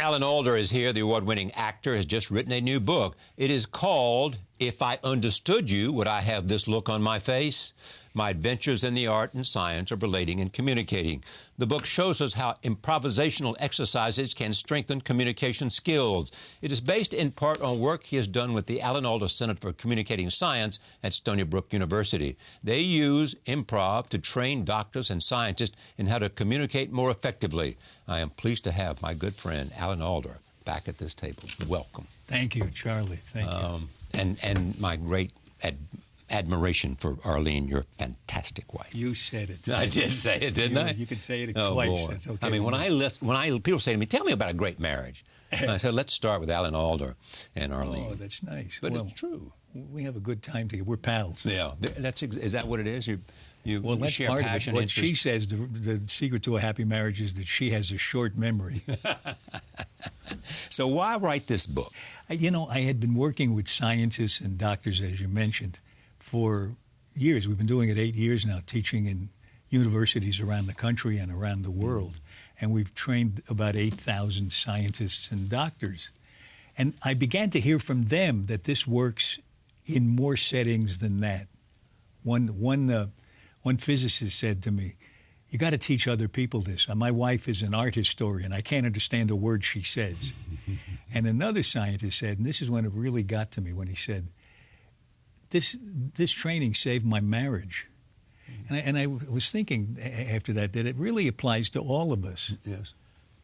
Alan Alda is here. The award-winning actor has just written a new book. It is called If I Understood You, Would I Have This Look on My Face? My Adventures in the Art and Science of Relating and Communicating. The book shows us how improvisational exercises can strengthen communication skills. It is based in part on work he has done with the Alan Alda Center for Communicating Science at Stony Brook University. They use improv to train doctors and scientists in how to communicate more effectively. I am pleased to have my good friend Alan Alda back at this table. Welcome. Thank you, Charlie. Thank you. And my great admiration for Arlene, your fantastic wife. You said it. I did say it, didn't I? You can say it Oh, twice. boy. That's okay. I mean, when people say to me, "Tell me about a great marriage," I said, "Let's start with Alan Alda and Arlene." Oh, that's nice. But well, it's true. We have a good time together. We're pals. Yeah, is that what it is? Well, that's share part passion, of it. What interest. she says, the secret to a happy marriage is that she has a short memory. So why write this book? You know, I had been working with scientists and doctors, as you mentioned, for years. We've been doing it 8 years now, teaching in universities around the country and around the world. And we've trained about 8,000 scientists and doctors. And I began to hear from them that this works in more settings than that. One physicist said to me, "You got to teach other people this. My wife is an art historian. I can't understand a word she says." And another scientist said, and this is when it really got to me, when he said, this training saved my marriage. And I was thinking after that it really applies to all of us. Yes.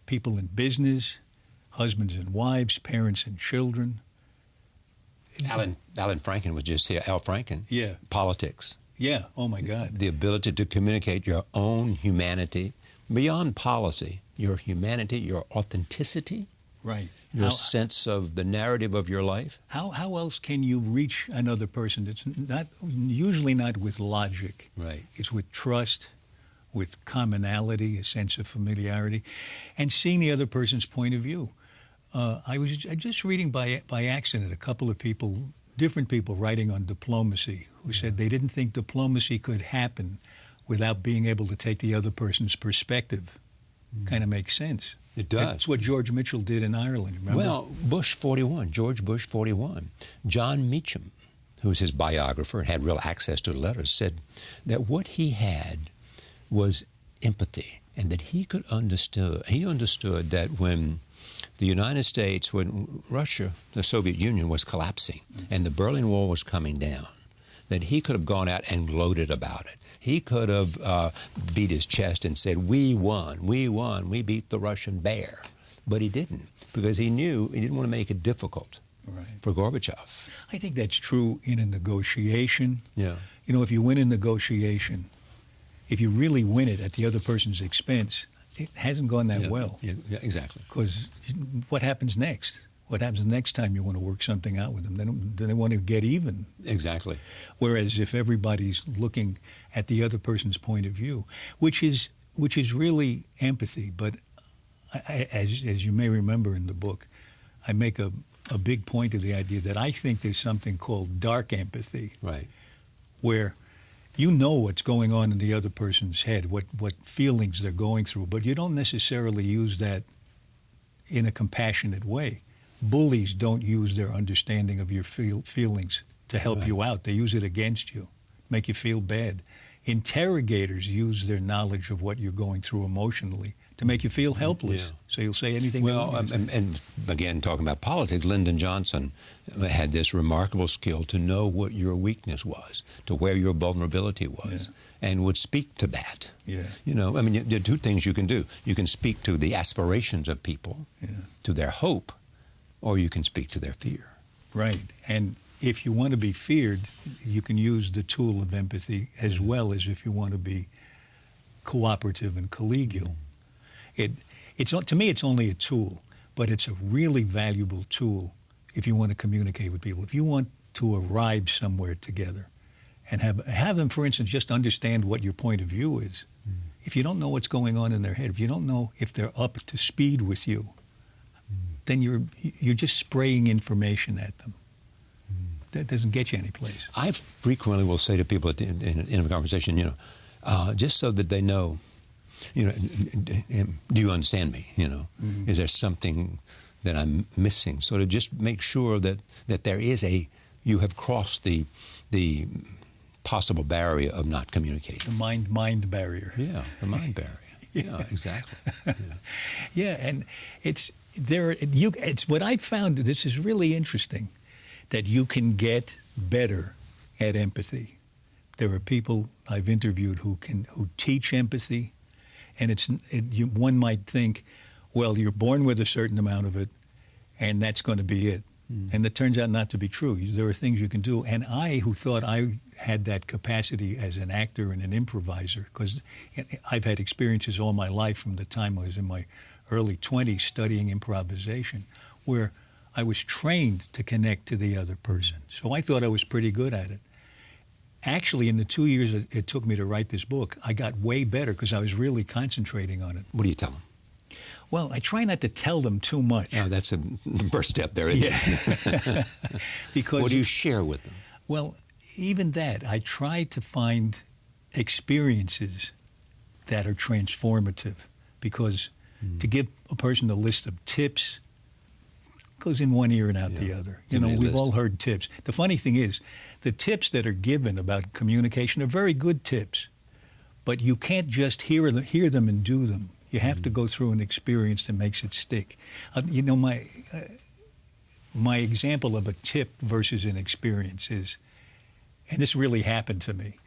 People in business, husbands and wives, parents and children. Alan Franken was just here. Al Franken. Yeah. Politics. Yeah. Oh, my God. The ability to communicate your own humanity beyond policy, your humanity, your authenticity. Right. Your sense of the narrative of your life. How else can you reach another person? It's usually not with logic. Right. It's with trust, with commonality, a sense of familiarity, and seeing the other person's point of view. I was just reading by accident a couple of people, different people writing on diplomacy, who said they didn't think diplomacy could happen without being able to take the other person's perspective. Kind of makes sense. It does. That's what George Mitchell did in Ireland, remember? Well, George Bush 41. John Meacham, who was his biographer and had real access to the letters, said that what he had was empathy, and that he understood that when the United States, when Russia, the Soviet Union, was collapsing and the Berlin Wall was coming down, that he could have gone out and gloated about it. He could have beat his chest and said, we won, we beat the Russian bear. But he didn't, because he knew he didn't want to make it difficult for Gorbachev. I think that's true in a negotiation. Yeah. You know, if you win a negotiation, if you really win it at the other person's expense, it hasn't gone that well. Yeah, exactly. Because what happens next? What happens the next time you want to work something out with them? They want to get even. Exactly. Whereas if everybody's looking at the other person's point of view, which is really empathy. But as you may remember in the book, I make a big point of the idea that I think there's something called dark empathy. Right. Where you know what's going on in the other person's head, what feelings they're going through, but you don't necessarily use that in a compassionate way. Bullies don't use their understanding of your feelings to help you out. They use it against you, make you feel bad. Interrogators use their knowledge of what you're going through emotionally to make you feel helpless. Yeah. So you'll say anything. Well, and again, talking about politics, Lyndon Johnson had this remarkable skill to know what your weakness was, to where your vulnerability was, and would speak to that. Yeah. You know, I mean, there are two things you can do. You can speak to the aspirations of people, to their hope, or you can speak to their fear. Right. And if you want to be feared, you can use the tool of empathy as well as if you want to be cooperative and collegial. To me, it's only a tool, but it's a really valuable tool if you want to communicate with people. If you want to arrive somewhere together and have them, for instance, just understand what your point of view is. If you don't know what's going on in their head, if you don't know if they're up to speed with you, then you're just spraying information at them. That doesn't get you anyplace. I frequently will say to people in a conversation, just so that they know, do you understand me? Is there something that I'm missing? So to just make sure that there is you have crossed the possible barrier of not communicating. The mind barrier. Yeah, the mind barrier. Yeah, exactly. Yeah. Yeah, and it's what I found. This is really interesting, that you can get better at empathy. There are people I've interviewed who teach empathy, and one might think, well, you're born with a certain amount of it, and that's going to be it. And it turns out not to be true. There are things you can do. And I, who thought I had that capacity as an actor and an improviser, because I've had experiences all my life from the time I was in my early 20s studying improvisation, where I was trained to connect to the other person. So I thought I was pretty good at it. Actually, in the 2 years it took me to write this book, I got way better because I was really concentrating on it. What do you tell them? Well, I try not to tell them too much. Oh, that's the first step there, isn't it? Because what do you share with them? Well, even that, I try to find experiences that are transformative, because to give a person a list of tips goes in one ear and out the other. We've all heard tips. The funny thing is, the tips that are given about communication are very good tips, but you can't just hear them and do them. You have to go through an experience that makes it stick. My example of a tip versus an experience is, and this really happened to me,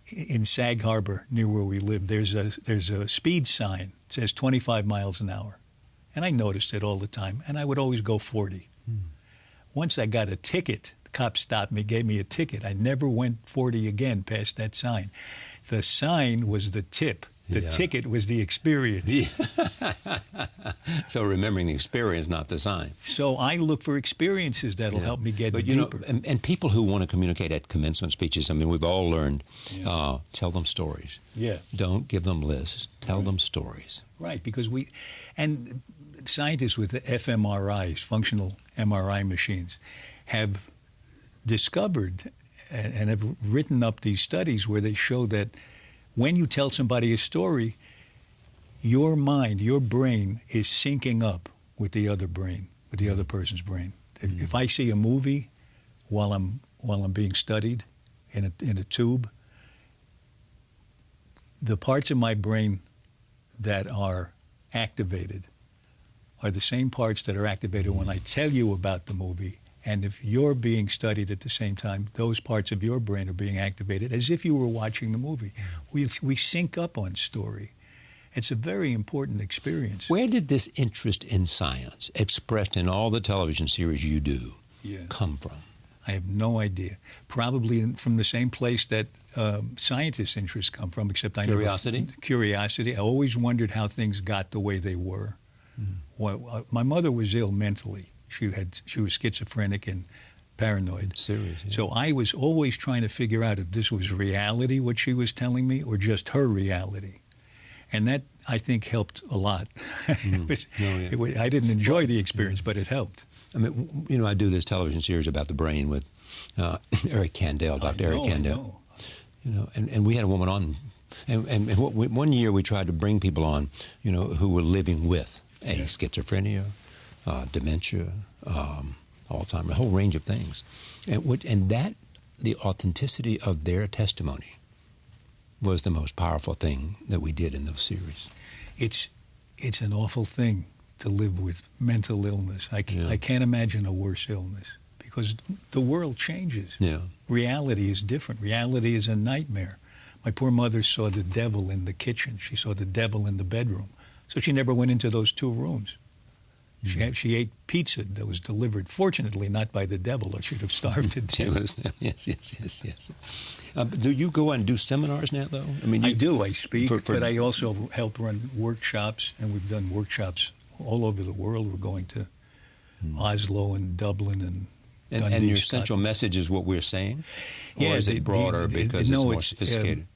in Sag Harbor, near where we live, there's a speed sign. It says 25 miles an hour. And I noticed it all the time, and I would always go 40. Once I got a ticket, the cop stopped me, gave me a ticket. I never went 40 again past that sign. The sign was the tip. The ticket was the experience. Yeah. So remembering the experience, not the sign. So I look for experiences that'll help me get deeper. And people who want to communicate at commencement speeches, I mean, we've all learned, tell them stories. Yeah. Don't give them lists. Tell them stories. Right, because and scientists with the fMRIs, functional MRI machines, have discovered and have written up these studies where they show that when you tell somebody a story, your mind, your brain is syncing up with the other brain, with the other person's brain. If I see a movie while I'm being studied in a tube, the parts of my brain that are activated are the same parts that are activated when I tell you about the movie. And if you're being studied at the same time, those parts of your brain are being activated as if you were watching the movie. We sync up on story. It's a very important experience. Where did this interest in science, expressed in all the television series you do, come from? I have no idea. Probably from the same place that scientists' interests come from, except I Curiosity? Curiosity. I always wondered how things got the way they were. Well, my mother was ill mentally. She was schizophrenic and paranoid. Serious. Yeah. So I was always trying to figure out if this was reality, what she was telling me, or just her reality. And that, I think, helped a lot. I didn't enjoy the experience, but it helped. I mean, I do this television series about the brain with Eric Kandel, Dr. Eric Kandel. And we had a woman on, and one year we tried to bring people on, who were living with schizophrenia, dementia, Alzheimer's, a whole range of things. And that, the authenticity of their testimony was the most powerful thing that we did in those series. It's an awful thing to live with mental illness. I can't imagine a worse illness, because the world changes. Yeah. Reality is different. Reality is a nightmare. My poor mother saw the devil in the kitchen. She saw the devil in the bedroom. So she never went into those two rooms. She ate pizza that was delivered, fortunately, not by the devil, or she'd have starved to death. Yes. Do you go and do seminars now, though? I do. I speak, but I also help run workshops, and we've done workshops all over the world. We're going to Oslo and Dublin and Dundee, and your Scotland. central message is what we're saying? Or is it broader because it's more sophisticated?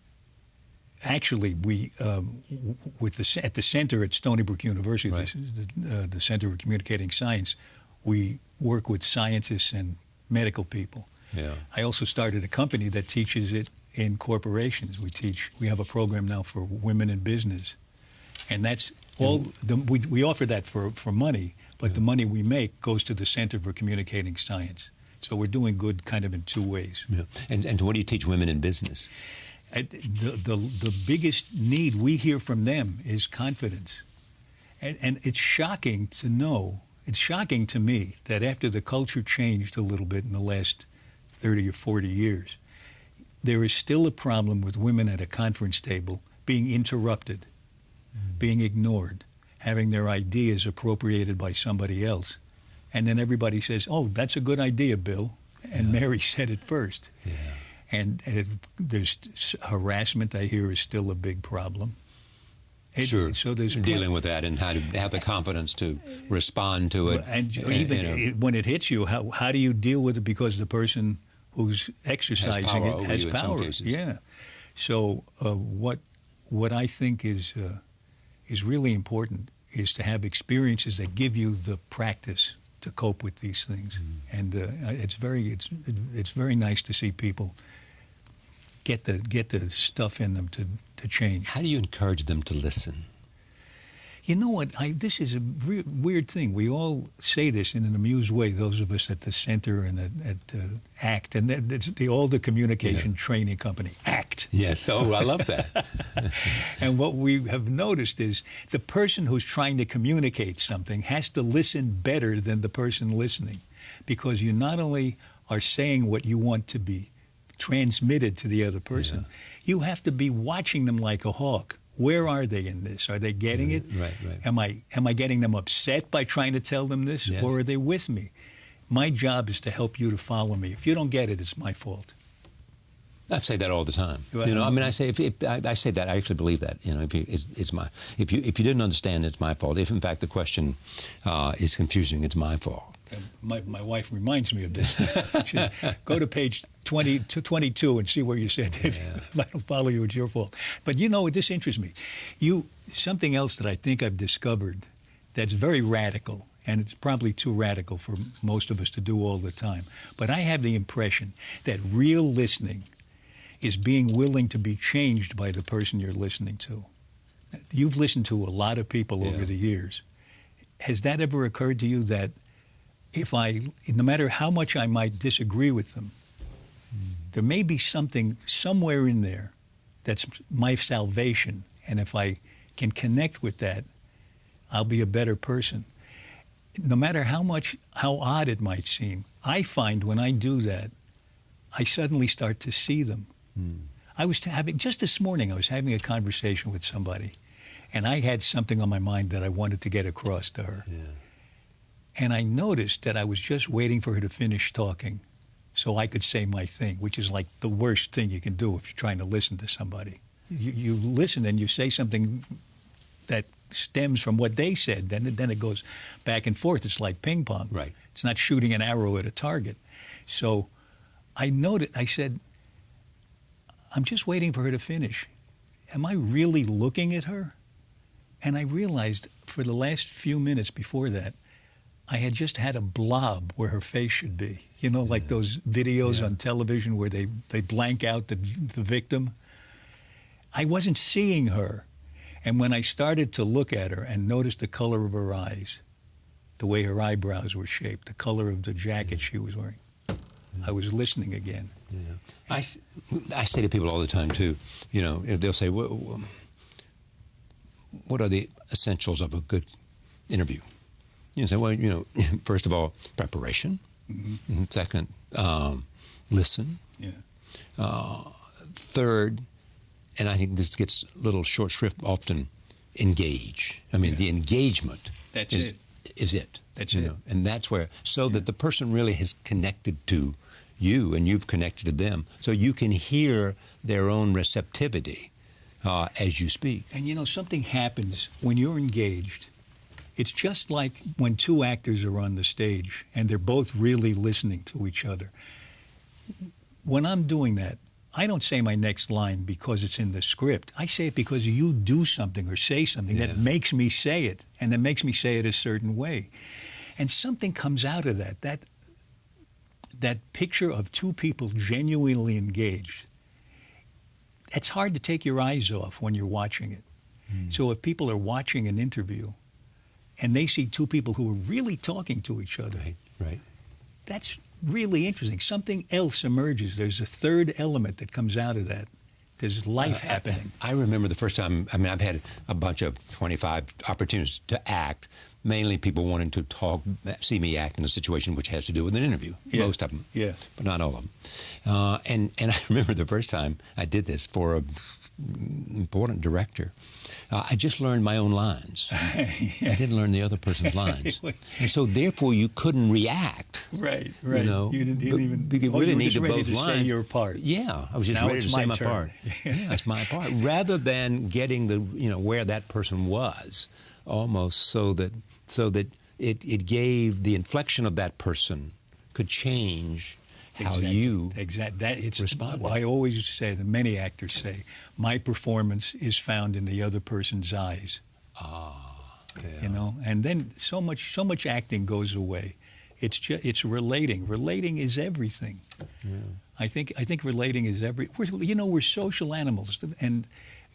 Actually, we at the center at Stony Brook University, the Center for Communicating Science, we work with scientists and medical people. Yeah. I also started a company that teaches it in corporations. We have a program now for women in business. And that's all, we offer that for money, but the money we make goes to the Center for Communicating Science. So we're doing good kind of in two ways. Yeah. And what do you teach women in business? The biggest need we hear from them is confidence. And it's shocking to know, it's shocking to me that after the culture changed a little bit in the last 30 or 40 years, there is still a problem with women at a conference table being interrupted, being ignored, having their ideas appropriated by somebody else. And then everybody says, oh, that's a good idea, Bill. And Mary said it first. Yeah. And there's harassment, I hear, is still a big problem. Sure. So there's dealing with that and how to have the confidence to respond to it. And even when it hits you, how do you deal with it? Because the person who's exercising it has power. Yeah. So what I think is really important is to have experiences that give you the practice to cope with these things. And it's very nice to see people get the stuff in them to change. How do you encourage them to listen? You know what? This is a weird thing. We all say this in an amused way, those of us at the center and at ACT, and it's the Alda Communication Training Company, ACT. Yes. Oh, I love that. And what we have noticed is the person who's trying to communicate something has to listen better than the person listening, because you not only are saying what you want to be transmitted to the other person, you have to be watching them like a hawk. Where are they in this? Are they getting it? Right. Am I getting them upset by trying to tell them this, or are they with me? My job is to help you to follow me. If you don't get it, it's my fault. I say that all the time. I say I say that. I actually believe that. If you didn't understand, it's my fault. If in fact the question is confusing, it's my fault. My wife reminds me of this. She says, go to page 20 to 22 and see where you said it. If I don't follow you, it's your fault. But this interests me. Something else that I think I've discovered that's very radical, and it's probably too radical for most of us to do all the time, but I have the impression that real listening is being willing to be changed by the person you're listening to. You've listened to a lot of people over the years. Has that ever occurred to you that no matter how much I might disagree with them, there may be something somewhere in there that's my salvation, and if I can connect with that, I'll be a better person. No matter how odd it might seem, I find when I do that, I suddenly start to see them. Just this morning, I was having a conversation with somebody, and I had something on my mind that I wanted to get across to her. Yeah. And I noticed that I was just waiting for her to finish talking so I could say my thing, which is like the worst thing you can do if you're trying to listen to somebody. You listen and you say something that stems from what they said, then it goes back and forth. It's like ping pong. Right. It's not shooting an arrow at a target. So I said, I'm just waiting for her to finish. Am I really looking at her? And I realized for the last few minutes before that, I had just had a blob where her face should be. Like those videos on television where they blank out the victim. I wasn't seeing her. And when I started to look at her and noticed the color of her eyes, the way her eyebrows were shaped, the color of the jacket she was wearing, I was listening again. Yeah. I say to people all the time, too, they'll say, what are the essentials of a good interview? You say, well, first of all, preparation. Mm-hmm. Second, listen. Yeah. Third, and I think this gets a little short shrift often, engage. The engagement is it. That's it. And that's where, that the person really has connected to you and you've connected to them, so you can hear their own receptivity as you speak. And something happens when you're engaged. It's just like when two actors are on the stage and they're both really listening to each other. When I'm doing that, I don't say my next line because it's in the script. I say it because you do something or say something that makes me say it, and that makes me say it a certain way. And something comes out of that. That picture of two people genuinely engaged it's hard to take your eyes off when you're watching it. So if people are watching an interview and they see two people who are really talking to each other, right. That's really interesting. Something else emerges. There's a third element that comes out of that. There's life happening. I remember the first time, I mean, I've had a bunch of 25 opportunities to act, mainly people wanting to see me act in a situation which has to do with an interview, most of them, but not all of them. And I remember the first time I did this for an important director. I just learned my own lines. I didn't learn the other person's lines. And so therefore you couldn't react. Right. You know, you didn't even... You really need to both lines. Say your part. Yeah, I was just ready to say my part. Yeah, it's my part. Rather than getting where that person was, almost so that it gave the inflection of that person could change how you respond. I always say, that many actors say, my performance is found in the other person's eyes. You know, and then so much acting goes away. It's relating. Relating is everything. Yeah. I think relating is we're social animals, and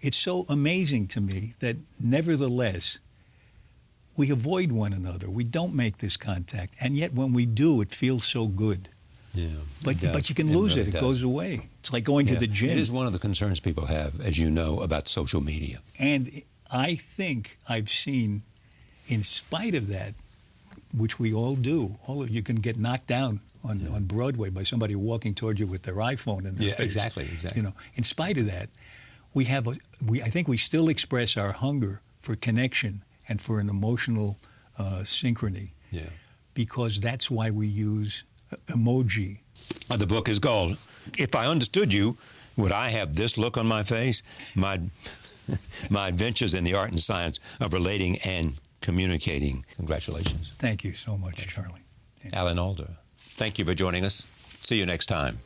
it's so amazing to me that nevertheless we avoid one another. We don't make this contact, and yet when we do, it feels so good. Yeah, but you can lose it. It goes away. It's like going to the gym. It is one of the concerns people have, as you know, about social media. And I think I've seen, in spite of that, which we all do, you can get knocked down on Broadway by somebody walking toward you with their iPhone in their face. Exactly. You know, in spite of that, I think we still express our hunger for connection and for an emotional synchrony. Yeah. Because that's why we use emoji. The book is called If I Understood You, Would I Have This Look on My Face? My Adventures in the Art and Science of Relating and Communicating. Congratulations. Thank you so much, Charlie. Alan Alda, thank you for joining us. See you next time.